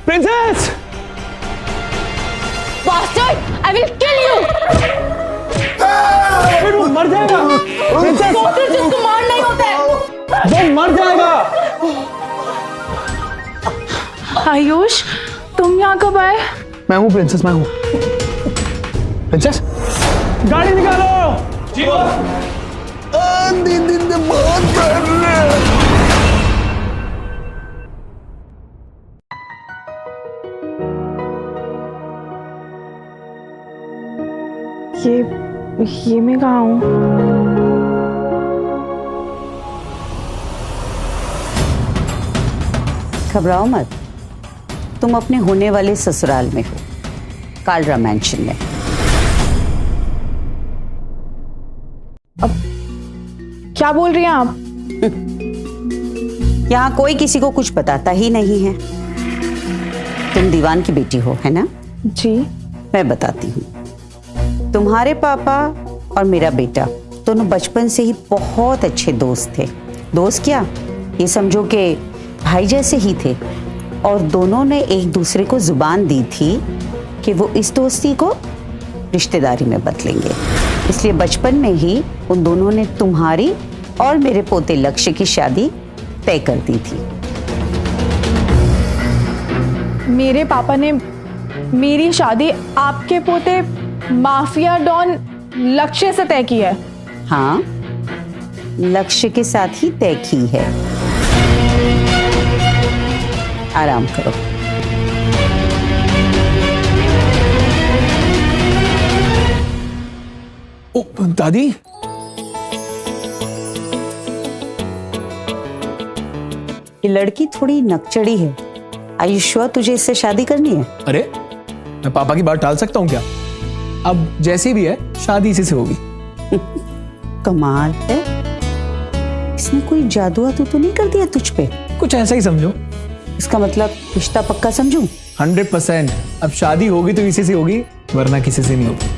Princess! Bastard! I will kill you! फिर वो मर जाएगा। प्रिंसेस! पोर्टर जिसको मार नहीं होता है। वो मर जाएगा। आयुष, तुम यहाँ कब आए? मैं हूँ प्रिंसेस, मैं हूँ। प्रिंसेस, गाड़ी निकालो। जी दीदी ने बहुत डर रहे हैं। ये मैं कहाँ हूँ? घबराओ मत, तुम अपने होने वाले ससुराल में हो, कालरा मैंशन में। अब क्या बोल रही हैं आप? यहाँ कोई किसी को कुछ बताता ही नहीं है। तुम दीवान की बेटी हो, है ना? जी। मैं बताती हूँ। तुम्हारे पापा और मेरा बेटा दोनों बचपन से ही बहुत अच्छे दोस्त थे। दोस्त क्या, ये समझो कि भाई जैसे ही थे। और दोनों ने एक दूसरे को जुबान दी थी कि वो इस दोस्ती को रिश्तेदारी में बदलेंगे। इसलिए बचपन में ही उन दोनों ने तुम्हारी और मेरे पोते लक्ष्य की शादी तय कर दी थी। मेरे पापा ने मेरी शादी आपके पोते माफिया डॉन लक्ष्य से तय की है? हाँ, लक्ष्य के साथ ही तय की है। आराम करो। ओ, दादी, ये लड़की थोड़ी नकचड़ी है। आयुष, तुझे इससे शादी करनी है? अरे मैं पापा की बात टाल सकता हूँ क्या? अब जैसी भी है शादी इसी से होगी। कमाल है, इसने कोई जादू वादू तो नहीं कर दिया तुझ पे? कुछ ऐसा ही समझो। इसका मतलब रिश्ता पक्का समझूं? 100%। अब शादी होगी तो इसी से होगी, वरना किसी से नहीं होगी।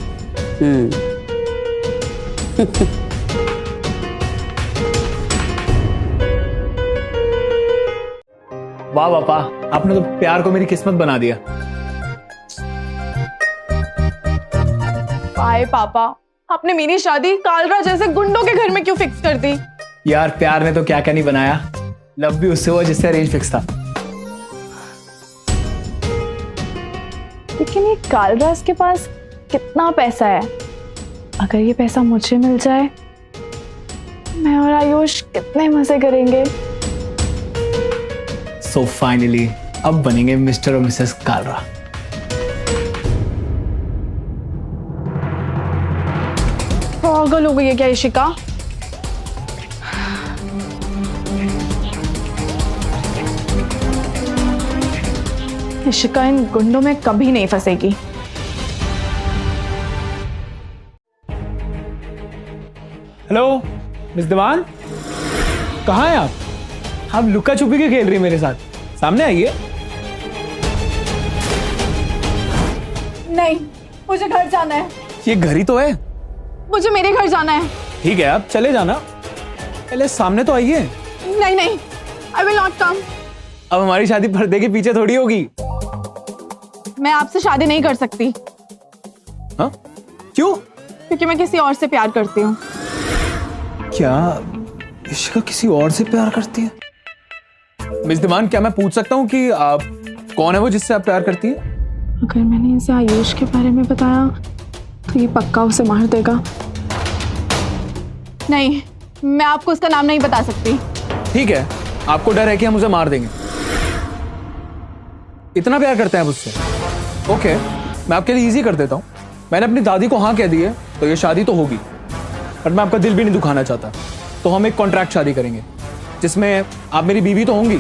वाह पापा, आपने तो प्यार को मेरी किस्मत बना दिया। आए पापा, आपने मेरी शादी कालरा जैसे गुंडों के घर में क्यों फिक्स कर दी? यार प्यार ने तो क्या क्या नहीं बनाया। लव भी उससे हुआ जिससे अरेंज फिक्स था। लेकिन ये कालराज के पास कितना पैसा है? अगर ये पैसा मुझे मिल जाए, मैं और आयुष कितने मजे करेंगे। सो फाइनली अब बनेंगे मिस्टर और मिसेस कालरा। पागल हो गई है क्या इशिका? इशिका इन गुंडों में कभी नहीं फंसेगी। हेलो मिस दीवान, कहाँ हैं आप? आप लुका छुपी के खेल रही हैं मेरे साथ? सामने आइए। नहीं, मुझे घर जाना है। ये घर ही तो है। मुझे मेरे घर जाना है। ठीक है, आप चले जाना, पहले सामने तो आइए। नहीं नहीं, आई विल नॉट कम। अब हमारी शादी पर्दे के पीछे थोड़ी होगी। मैं आपसे शादी नहीं कर सकती। हाँ? क्यों? क्योंकि मैं किसी और से प्यार करती हूँ। क्या इशिका किसी और से प्यार करती है? मिस दीवान, क्या मैं पूछ सकता हूँ कि आप कौन है वो जिससे आप प्यार करती हैं? अगर मैंने इसे आयुष के बारे में बताया तो ये पक्का उसे मार देगा। नहीं, मैं आपको उसका नाम नहीं बता सकती। ठीक है, आपको डर है कि हम उसे मार देंगे। इतना प्यार करते हैं आप उससे? ओके, मैं आपके लिए इजी कर देता हूँ। मैंने अपनी दादी को हाँ कह दी है तो ये शादी तो होगी, पर मैं आपका दिल भी नहीं दुखाना चाहता। तो हम एक कॉन्ट्रैक्ट शादी करेंगे जिसमें आप मेरी बीवी तो होंगी,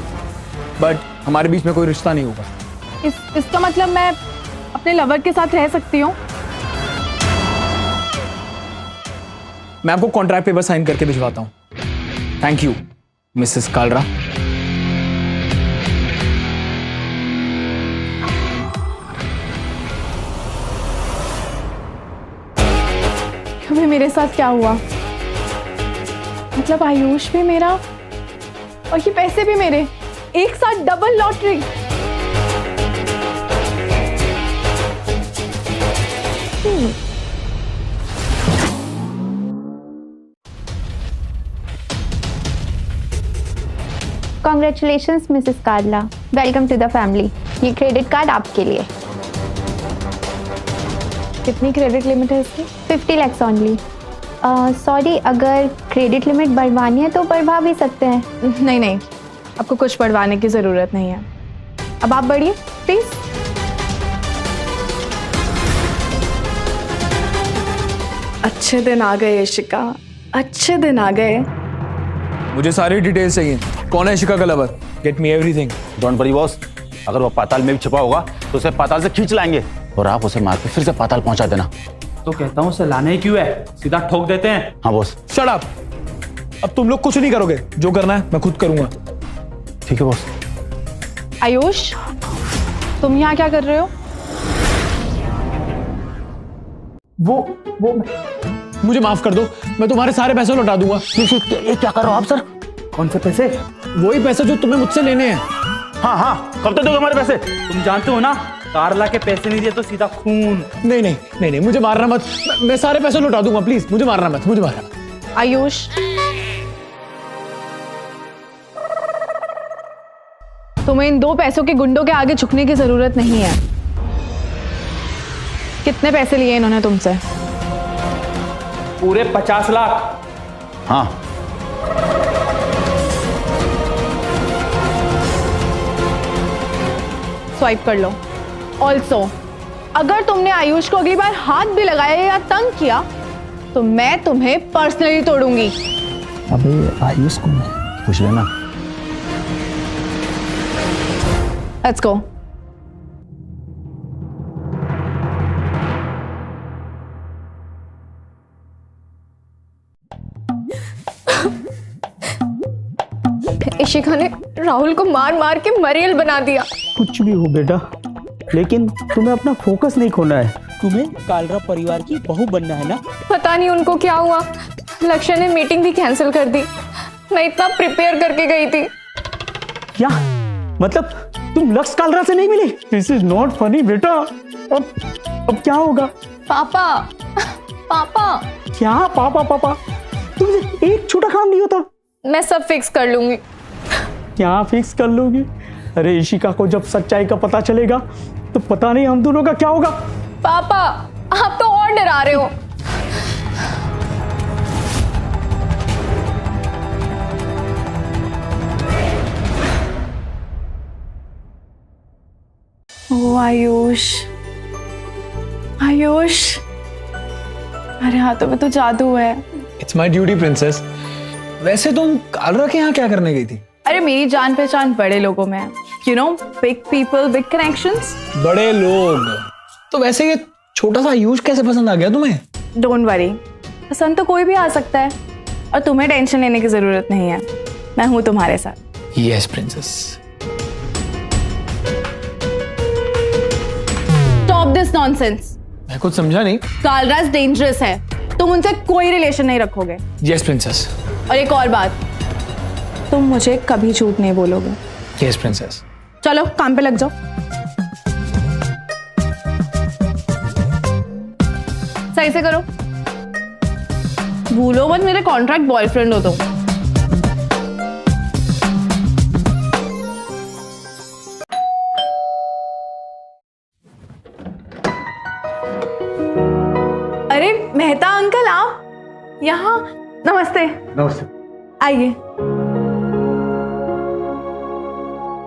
बट हमारे बीच में कोई रिश्ता नहीं होगा। इसका मतलब मैं अपने लवर के साथ रह सकती हूँ? मैं आपको कॉन्ट्रैक्ट पेपर साइन करके भिजवाता हूँ। Thank you Mrs Kalra. अभी मेरे साथ क्या हुआ? मतलब आयुष भी मेरा और ये पैसे भी मेरे, एक साथ double lottery. Congratulations Mrs Carla, welcome to the family. ये क्रेडिट कार्ड आपके लिए। कितनी क्रेडिट लिमिट है इसकी? 50 lakhs ओनली। सॉरी, अगर क्रेडिट लिमिट बढ़वानी है तो बढ़वा भी सकते हैं। नहीं नहीं, आपको कुछ बढ़वाने की ज़रूरत नहीं है। अब आप बढ़िए प्लीज़। अच्छे दिन आ गए इशिका, अच्छे दिन आ गए। मुझे सारी डिटेल्स चाहिए। कौन है इशिका का lover? Get me everything. Don't worry boss, अगर वो पाताल में भी छिपा होगा तो उसे पाताल से खींच लाएंगे और आप उसे मार के फिर से पाताल पहुंचा देना। तो कहता हूँ उसे लाना ही क्यों है, सीधा ठोक देते हैं। हाँ बॉस। Shut up. अब तुम लोग कुछ नहीं करोगे, जो करना है मैं खुद करूंगा। ठीक है बॉस। आयुष, तुम यहाँ क्या कर रहे हो? वो मुझे माफ कर दो, मैं तुम्हारे सारे पैसे लौटा दूंगा। ये क्या कर रहे हो आप सर? कौन से पैसे? वही पैसे जो तुम्हें मुझसे लेने हैं। हाँ हाँ, कब तक दोगे हमारे पैसे? तुम जानते हो ना, कार्ला के पैसे नहीं दिए तो सीधा खून। नहीं नहीं नहीं नहीं, मुझे मारना मत। मैं सारे पैसे लौटा दूंगा, प्लीज मुझे मारना मत, मुझे मारना मत। आयुष, तुम्हें इन 2 पैसों के गुंडों के आगे झुकने की जरूरत नहीं है। कितने पैसे लिए इन्होंने तुमसे? पूरे 50 लाख। हाँ। स्वाइप कर लो। ऑल्सो, अगर तुमने आयुष को अगली बार हाथ भी लगाया या तंग किया तो मैं तुम्हें पर्सनली तोड़ूंगी। अबे आयुष कौन है? पूछ लेना। Let's go. इशिका ने राहुल को मार मार के मरियल बना दिया। कुछ भी हो बेटा, लेकिन तुम्हें अपना फोकस नहीं खोना है। तुम्हें कालरा परिवार की बहू बनना है ना? पता नहीं उनको क्या हुआ, लक्ष्य ने मीटिंग भी कैंसिल कर दी। मैं इतना प्रिपेयर करके गई थी। क्या मतलब तुम लक्ष्य कालरा से नहीं मिली? दिस इज नॉट फनी बेटा। अब क्या होगा? पापा पापा। क्या पापा पापा? तुमसे एक छोटा काम नहीं होता। मैं सब फिक्स कर लूंगी। क्या फिक्स कर लोगी? अरे इशिका को जब सच्चाई का पता चलेगा तो पता नहीं हम दोनों का क्या होगा। पापा, आप तो और डरा रहे हो। ओ आयुष, आयुष, अरे हाथों में तो जादू है। It's my duty princess. वैसे तुम कालरा के यहाँ क्या करने गई थी? अरे मेरी जान पहचान बड़े लोगों में है, you know, big people, big connections. बड़े लोग। तो वैसे ये छोटा सा आयुष कैसे पसंद आ गया तुम्हें? डोंट वरी, पसंद तो कोई भी आ सकता है और तुम्हें टेंशन लेने की जरूरत नहीं है। मैं हूं तुम्हारे साथ। Yes princess. Stop this nonsense. मैं कुछ समझा नहीं। कालराज डेंजरस है, तुम उनसे कोई रिलेशन नहीं रखोगे। Yes princess. और एक और बात, तुम मुझे कभी झूठ नहीं बोलोगे। Yes princess. चलो काम पे लग जाओ। सही से करो, भूलो मत मेरे कॉन्ट्रैक्ट बॉयफ्रेंड हो तुम। अरे मेहता अंकल, आप यहाँ? नमस्ते। नमस्ते। आइए।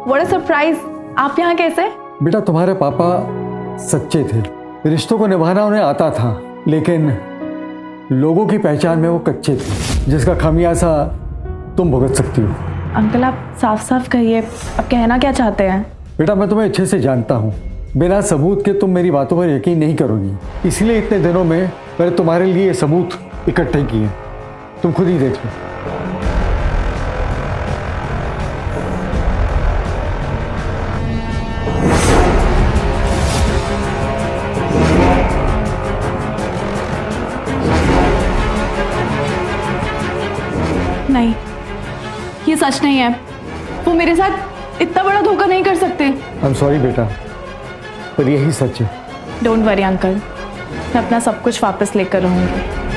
व्हाट अ सरप्राइज, आप यहाँ कैसे? बेटा तुम्हारे पापा सच्चे थे, रिश्तों को निभाना उन्हें आता था, लेकिन लोगों की पहचान में वो कच्चे थे, जिसका खामियाजा तुम भुगत सकती हो। अंकल आप साफ साफ कहिए, आप कहना क्या चाहते हैं? बेटा मैं तुम्हें अच्छे से जानता हूँ, बिना सबूत के तुम मेरी बातों पर यकीन नहीं करोगी, इसलिए इतने दिनों में मैंने तुम्हारे लिए ये सबूत इकट्ठे किए, तुम खुद ही देख लो। नहीं, ये सच नहीं है। वो मेरे साथ इतना बड़ा धोखा नहीं कर सकते। आई एम सॉरी बेटा, पर यही सच है। डोंट वरी अंकल, मैं अपना सब कुछ वापस लेकर रहूंगी।